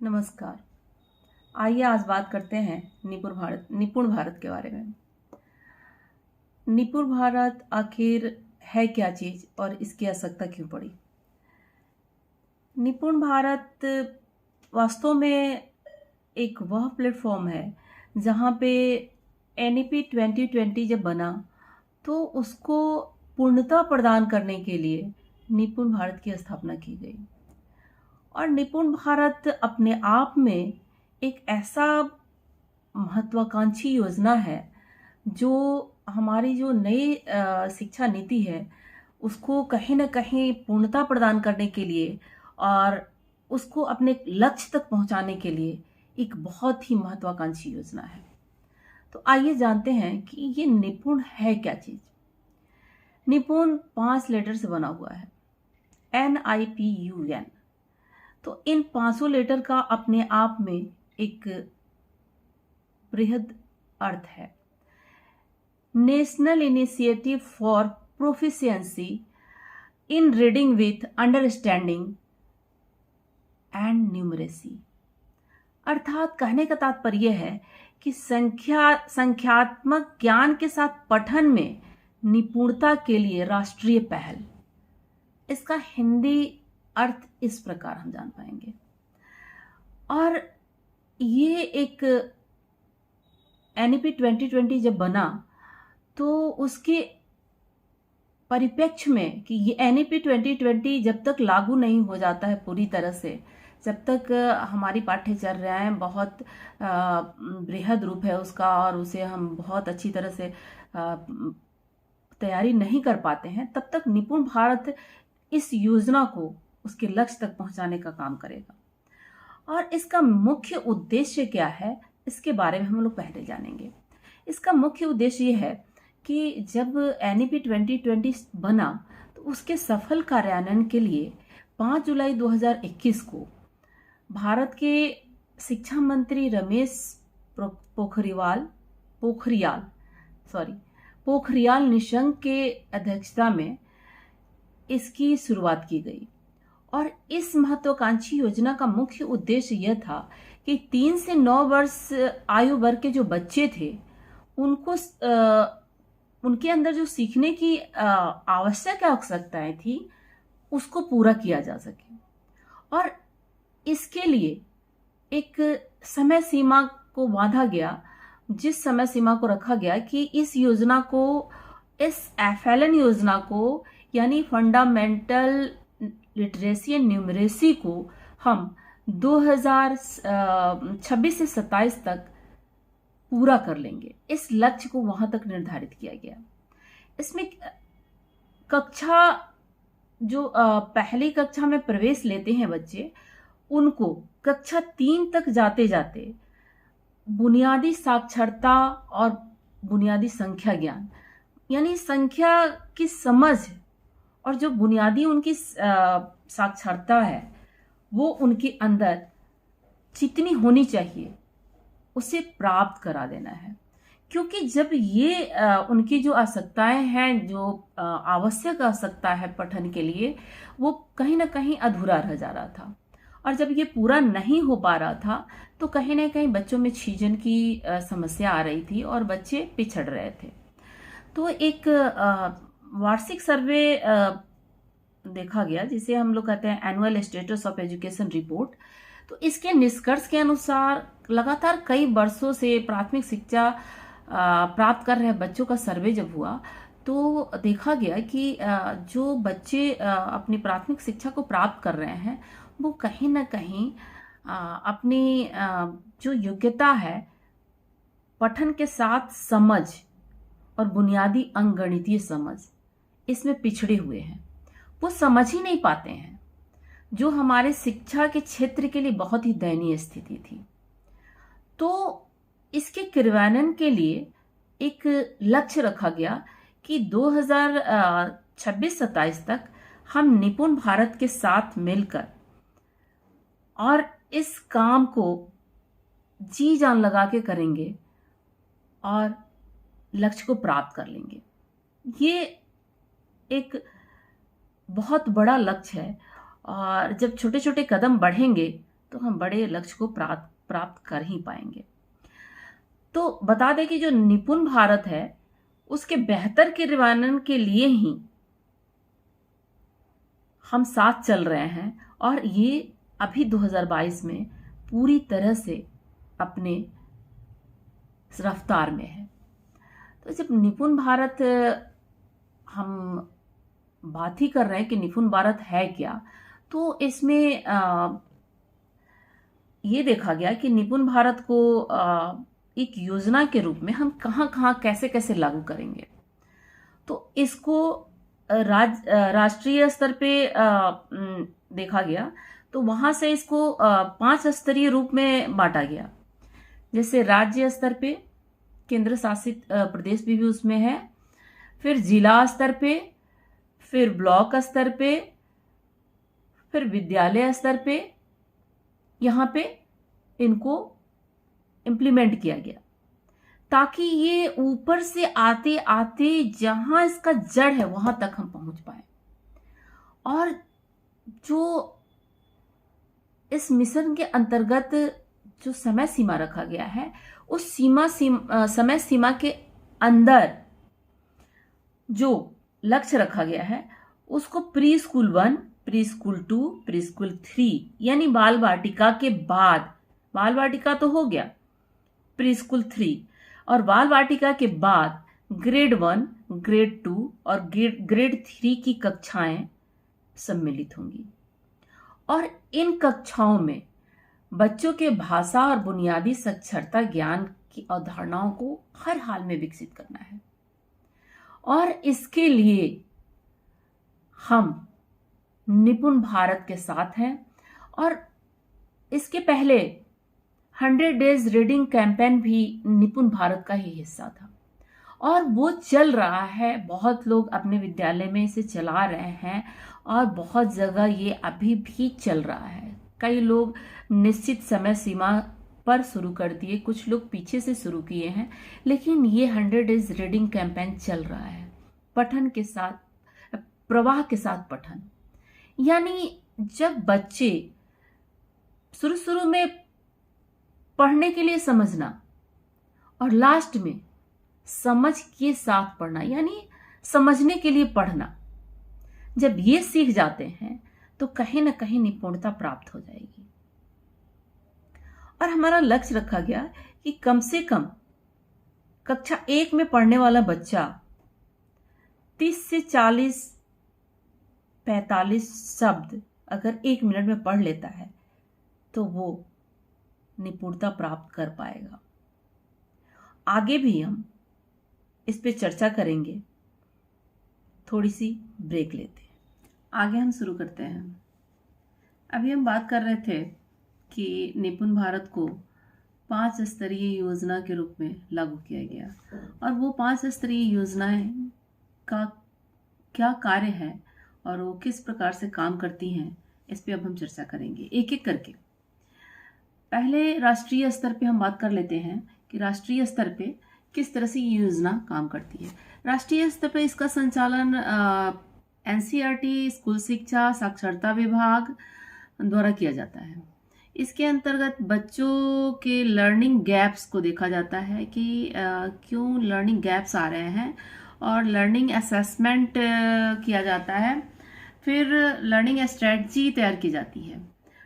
नमस्कार। आइए आज बात करते हैं निपुण भारत के बारे में। निपुण भारत आखिर है क्या चीज़ और इसकी आवश्यकता क्यों पड़ी? निपुण भारत वास्तव में एक वह प्लेटफॉर्म है जहाँ पे NEP 2020 जब बना तो उसको पूर्णता प्रदान करने के लिए निपुण भारत की स्थापना की गई। और निपुण भारत अपने आप में एक ऐसा महत्वाकांक्षी योजना है जो हमारी जो नई शिक्षा नीति है उसको कहीं न कहीं पूर्णता प्रदान करने के लिए और उसको अपने लक्ष्य तक पहुंचाने के लिए एक बहुत ही महत्वाकांक्षी योजना है। तो आइए जानते हैं कि ये निपुण है क्या चीज़। निपुण 5 लेटर से बना हुआ है, NIPUN। तो इन 500 लेटर का अपने आप में एक बृहद अर्थ है। National initiative for proficiency in reading with understanding and numeracy. अर्थात कहने का तात्पर्य है कि संख्यात्मक ज्ञान के साथ पठन में निपुणता के लिए राष्ट्रीय पहल। इसका हिंदी अर्थ इस प्रकार हम जान पाएंगे। और ये एक NEP 2020 जब बना तो उसके परिप्रेक्ष्य में कि ये NEP 2020 जब तक लागू नहीं हो जाता है पूरी तरह से, जब तक हमारी पाठ्यचर्याएं बहुत बृहद रूप है उसका और उसे हम बहुत अच्छी तरह से तैयारी नहीं कर पाते हैं, तब तक निपुण भारत इस योजना को उसके लक्ष्य तक पहुंचाने का काम करेगा। और इसका मुख्य उद्देश्य क्या है, इसके बारे में हम लोग पहले जानेंगे। इसका मुख्य उद्देश्य ये है कि जब NEP 2020 बना तो उसके सफल कार्यान्वयन के लिए 5 जुलाई 2021 को भारत के शिक्षा मंत्री रमेश पोखरियाल निशंक के अध्यक्षता में इसकी शुरुआत की गई। और इस महत्वाकांक्षी योजना का मुख्य उद्देश्य यह था कि 3 से 9 वर्ष आयु वर्ग के जो बच्चे थे उनको उनके अंदर जो सीखने की आवश्यक आवश्यकताएं थी उसको पूरा किया जा सके। और इसके लिए एक समय सीमा को बांधा गया, जिस समय सीमा को रखा गया कि इस योजना को, इस FLN योजना को यानी फंडामेंटल लिटरेसी एंड न्यूमरेसी को हम 2026 से 27 तक पूरा कर लेंगे। इस लक्ष्य को वहां तक निर्धारित किया गया। इसमें कक्षा जो पहली कक्षा में प्रवेश लेते हैं बच्चे, उनको कक्षा 3 तक जाते जाते बुनियादी साक्षरता और बुनियादी संख्या ज्ञान यानी संख्या की समझ और जो बुनियादी उनकी साक्षरता है वो उनके अंदर जितनी होनी चाहिए उसे प्राप्त करा देना है। क्योंकि जब ये उनकी जो आवश्यकताएं हैं, जो आवश्यक आवश्यकता है पठन के लिए, वो कहीं ना कहीं अधूरा रह जा रहा था। और जब ये पूरा नहीं हो पा रहा था तो कहीं ना कहीं बच्चों में छीजन की समस्या आ रही थी और बच्चे पिछड़ रहे थे। तो एक वार्षिक सर्वे देखा गया जिसे हम लोग कहते हैं annual status of education report. तो इसके निष्कर्ष के अनुसार लगातार कई वर्षों से प्राथमिक शिक्षा प्राप्त कर रहे बच्चों का सर्वे जब हुआ तो देखा गया कि जो बच्चे अपनी प्राथमिक शिक्षा को प्राप्त कर रहे हैं वो कहीं ना कहीं अपनी जो योग्यता है पठन के साथ समझ और बुनियादी अंकगणितीय समझ, इसमें पिछड़े हुए हैं। वो समझ ही नहीं पाते हैं, जो हमारे शिक्षा के क्षेत्र के लिए बहुत ही दयनीय स्थिति थी। तो इसके क्रियान्वयन के लिए एक लक्ष्य रखा गया कि 2026-27 तक हम निपुण भारत के साथ मिलकर और इस काम को जी जान लगा के करेंगे और लक्ष्य को प्राप्त कर लेंगे। ये एक बहुत बड़ा लक्ष्य है और जब छोटे छोटे कदम बढ़ेंगे तो हम बड़े लक्ष्य को प्राप्त कर ही पाएंगे। तो बता दें कि जो निपुण भारत है उसके बेहतर क्रियान्वयन के लिए ही हम साथ चल रहे हैं, और ये अभी 2022 में पूरी तरह से अपने रफ्तार में है। तो जब निपुण भारत हम बात ही कर रहे हैं कि निपुण भारत है क्या, तो इसमें ये देखा गया कि निपुण भारत को एक योजना के रूप में हम कहाँ कहाँ कैसे कैसे लागू करेंगे। तो इसको राष्ट्रीय स्तर पे देखा गया, तो वहां से इसको 5 स्तरीय रूप में बांटा गया। जैसे राज्य स्तर पे, केंद्र शासित प्रदेश भी उसमें है, फिर जिला स्तर पे, फिर ब्लॉक स्तर पे, फिर विद्यालय स्तर पे, यहाँ पे इनको इम्प्लीमेंट किया गया, ताकि ये ऊपर से आते आते जहां इसका जड़ है वहां तक हम पहुंच पाए। और जो इस मिशन के अंतर्गत जो समय सीमा रखा गया है, उस समय सीमा के अंदर जो लक्ष्य रखा गया है उसको pre school 1, pre school 2, pre school 3 यानी बाल वाटिका के बाद, बाल वाटिका तो हो गया, प्री स्कूल 3 और बाल वाटिका के बाद ग्रेड 1, ग्रेड 2 और ग्रेड 3 की कक्षाएं सम्मिलित होंगी। और इन कक्षाओं में बच्चों के भाषा और बुनियादी साक्षरता ज्ञान की अवधारणाओं को हर हाल में विकसित करना है। और इसके लिए हम निपुण भारत के साथ हैं। और इसके पहले 100 डेज रीडिंग कैंपेन भी निपुण भारत का ही हिस्सा था, और वो चल रहा है। बहुत लोग अपने विद्यालय में इसे चला रहे हैं और बहुत जगह ये अभी भी चल रहा है। कई लोग निश्चित समय सीमा पर शुरू कर दिए, कुछ लोग पीछे से शुरू किए हैं, लेकिन ये 100 डेज रीडिंग कैंपेन चल रहा है। पठन के साथ, प्रवाह के साथ पठन, यानी जब बच्चे शुरू में पढ़ने के लिए समझना और लास्ट में समझ के साथ पढ़ना, यानी समझने के लिए पढ़ना, जब ये सीख जाते हैं तो कहीं ना कहीं निपुणता प्राप्त हो जाएगी। और हमारा लक्ष्य रखा गया कि कम से कम कक्षा 1 में पढ़ने वाला बच्चा 30 से 40, 45 शब्द अगर 1 मिनट में पढ़ लेता है तो वो निपुणता प्राप्त कर पाएगा। आगे भी हम इस पे चर्चा करेंगे। थोड़ी सी ब्रेक लेते हैं, आगे हम शुरू करते हैं। अभी हम बात कर रहे थे कि निपुण भारत को 5 स्तरीय योजना के रूप में लागू किया गया, और वो 5 स्तरीय योजनाएं का क्या कार्य है और वो किस प्रकार से काम करती हैं, इस पे अब हम चर्चा करेंगे एक एक करके। पहले राष्ट्रीय स्तर पे हम बात कर लेते हैं कि राष्ट्रीय स्तर पे किस तरह से ये योजना काम करती है। राष्ट्रीय स्तर पे इसका संचालन एनसीईआरटी स्कूल शिक्षा साक्षरता विभाग द्वारा किया जाता है। इसके अंतर्गत बच्चों के लर्निंग गैप्स को देखा जाता है कि क्यों लर्निंग गैप्स आ रहे हैं, और लर्निंग असेसमेंट किया जाता है। फिर लर्निंग स्ट्रेटजी तैयार की जाती है,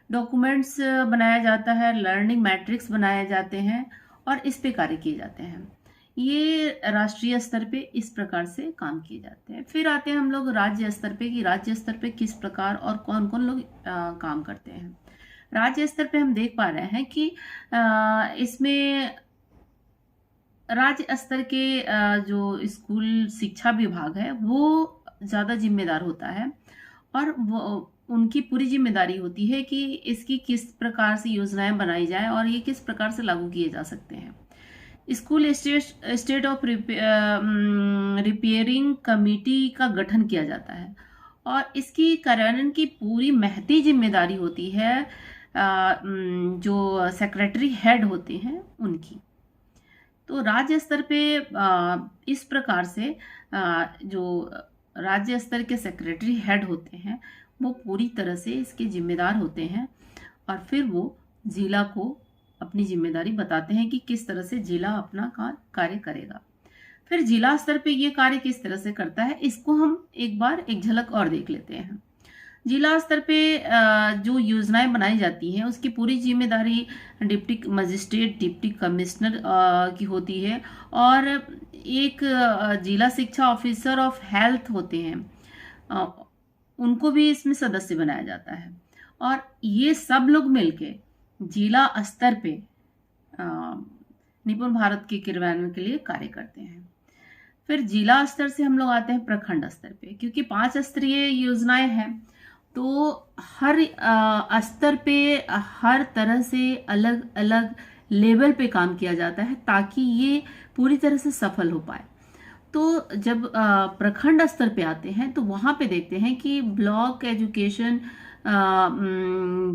डॉक्यूमेंट्स बनाया जाता है, लर्निंग मैट्रिक्स बनाए जाते हैं और इस पे कार्य किए जाते हैं। ये राष्ट्रीय स्तर पे इस प्रकार से काम किए जाते हैं। फिर आते हैं हम लोग राज्य स्तर पे कि राज्य स्तर पे किस प्रकार और कौन कौन लोग काम करते हैं। राज्य स्तर पे हम देख पा रहे हैं कि इसमें राज्य स्तर के जो स्कूल शिक्षा विभाग है वो ज़्यादा जिम्मेदार होता है, और वो उनकी पूरी जिम्मेदारी होती है कि इसकी किस प्रकार से योजनाएं बनाई जाए और ये किस प्रकार से लागू किए जा सकते हैं। School state of repairing committee का गठन किया जाता है, और इसकी कार्यान्वयन की पूरी महती जिम्मेदारी होती है जो सेक्रेटरी हेड होते हैं उनकी। तो राज्य स्तर पे इस प्रकार से जो राज्य स्तर के सेक्रेटरी हेड होते हैं वो पूरी तरह से इसके जिम्मेदार होते हैं, और फिर वो जिला को अपनी जिम्मेदारी बताते हैं कि किस तरह से जिला अपना कार्य करेगा। फिर जिला स्तर पे ये कार्य किस तरह से करता है, इसको हम एक बार एक झलक और देख लेते हैं। जिला स्तर पे जो योजनाएं बनाई जाती हैं उसकी पूरी जिम्मेदारी डिप्टी मजिस्ट्रेट, डिप्टी कमिश्नर की होती है, और एक जिला शिक्षा ऑफिसर ऑफ हेल्थ होते हैं, अ, उनको भी इसमें सदस्य बनाया जाता है। और ये सब लोग मिलके जिला स्तर पे निपुण भारत के क्रियान्वयन के लिए कार्य करते हैं। फिर जिला स्तर से हम लोग आते हैं प्रखंड स्तर पे, क्योंकि 5 स्तरीय योजनाएं हैं, तो हर स्तर पे हर तरह से अलग अलग लेवल पे काम किया जाता है ताकि ये पूरी तरह से सफल हो पाए। तो जब प्रखंड स्तर पे आते हैं तो वहां पे देखते हैं कि ब्लॉक एजुकेशन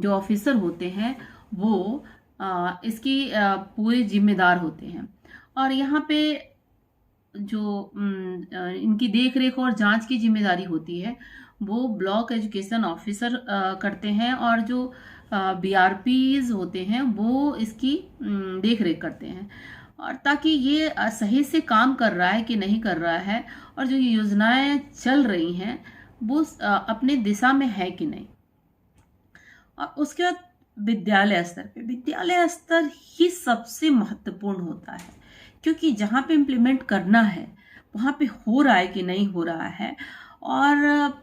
जो ऑफिसर होते हैं वो इसकी पूरे जिम्मेदार होते हैं, और यहाँ पे जो इनकी देख रेख और जांच की जिम्मेदारी होती है वो ब्लॉक एजुकेशन ऑफिसर करते हैं, और जो बीआरपीज होते हैं वो इसकी देख रेख करते हैं, और ताकि ये सही से काम कर रहा है कि नहीं कर रहा है, और जो योजनाएं चल रही हैं वो अपने दिशा में है कि नहीं। और उसके बाद विद्यालय स्तर ही सबसे महत्वपूर्ण होता है, क्योंकि जहाँ पे इम्प्लीमेंट करना है वहाँ पे हो रहा है कि नहीं हो रहा है, और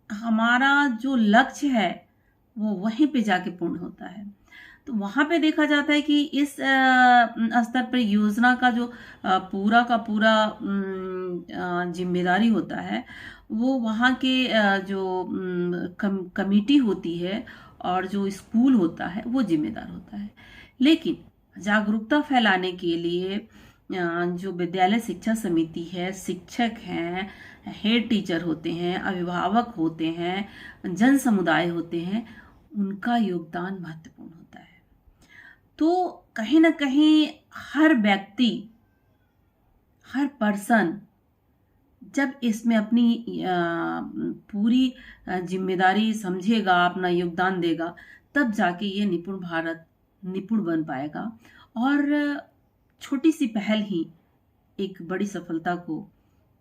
हमारा जो लक्ष्य है वो वहीं पे जाके पूर्ण होता है। तो वहाँ पे देखा जाता है कि इस स्तर पर योजना का जो पूरा का पूरा जिम्मेदारी होता है वो वहाँ के जो कमिटी होती है और जो स्कूल होता है वो जिम्मेदार होता है। लेकिन जागरूकता फैलाने के लिए जो विद्यालय शिक्षा समिति है, शिक्षक हैं, हेड टीचर होते हैं, अभिभावक होते हैं, जन समुदाय होते हैं, उनका योगदान महत्वपूर्ण होता है। तो कहीं ना कहीं हर व्यक्ति, हर पर्सन जब इसमें अपनी पूरी जिम्मेदारी समझेगा, अपना योगदान देगा, तब जाके ये निपुण भारत निपुण बन पाएगा, और छोटी सी पहल ही एक बड़ी सफलता को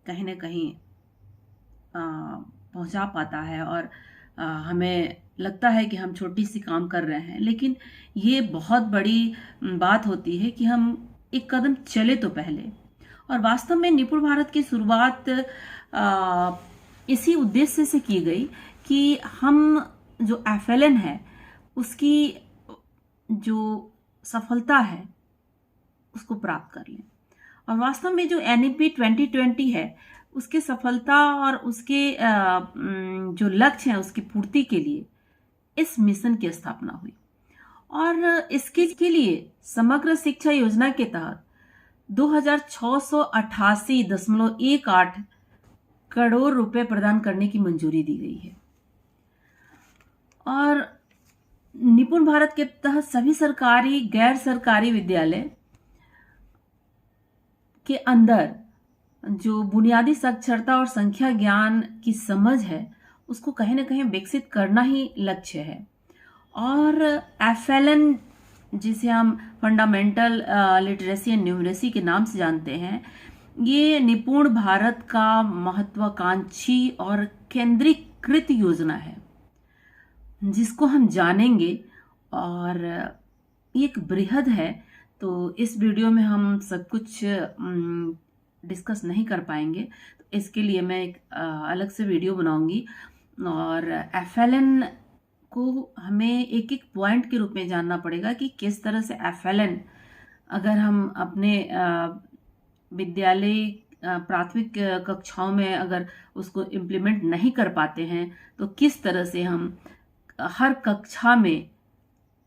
कहीं ना कहीं पहुंचा पाता है। और हमें लगता है कि हम छोटी सी काम कर रहे हैं, लेकिन ये बहुत बड़ी बात होती है कि हम एक कदम चले तो पहले। और वास्तव में निपुण भारत की शुरुआत इसी उद्देश्य से की गई कि हम जो FLN है उसकी जो सफलता है उसको प्राप्त कर लें। और वास्तव में जो NEP 2020 है उसकी सफलता और उसके जो लक्ष्य हैं उसकी पूर्ति के लिए इस मिशन की स्थापना हुई, और इसके लिए समग्र शिक्षा योजना के तहत 2688.18 करोड़ रुपए प्रदान करने की मंजूरी दी गई है। और निपुण भारत के तहत सभी सरकारी गैर सरकारी विद्यालय के अंदर जो बुनियादी साक्षरता और संख्या ज्ञान की समझ है उसको कहीं ना कहीं विकसित करना ही लक्ष्य है। और FLN जिसे हम फंडामेंटल लिटरेसी एंड न्यूमरेसी के नाम से जानते हैं, ये निपुण भारत का महत्वाकांक्षी और केंद्रीकृत योजना है जिसको हम जानेंगे, और एक बृहद है। तो इस वीडियो में हम सब कुछ डिस्कस नहीं कर पाएंगे, तो इसके लिए मैं एक अलग से वीडियो बनाऊंगी। और FLN को हमें एक एक पॉइंट के रूप में जानना पड़ेगा कि किस तरह से FLN अगर हम अपने विद्यालय प्राथमिक कक्षाओं में अगर उसको इम्प्लीमेंट नहीं कर पाते हैं तो किस तरह से हम हर कक्षा में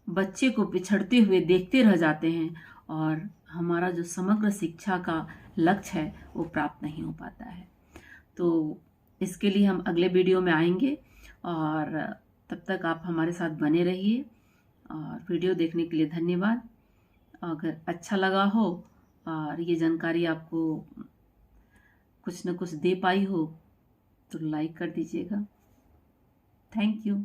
बच्चे को पिछड़ते हुए देखते रह जाते हैं, और हमारा जो समग्र शिक्षा का लक्ष्य है वो प्राप्त नहीं हो पाता है। तो इसके लिए हम अगले वीडियो में आएंगे, और तब तक आप हमारे साथ बने रहिए। और वीडियो देखने के लिए धन्यवाद। अगर अच्छा लगा हो और ये जानकारी आपको कुछ न कुछ दे पाई हो तो लाइक कर दीजिएगा। Thank you.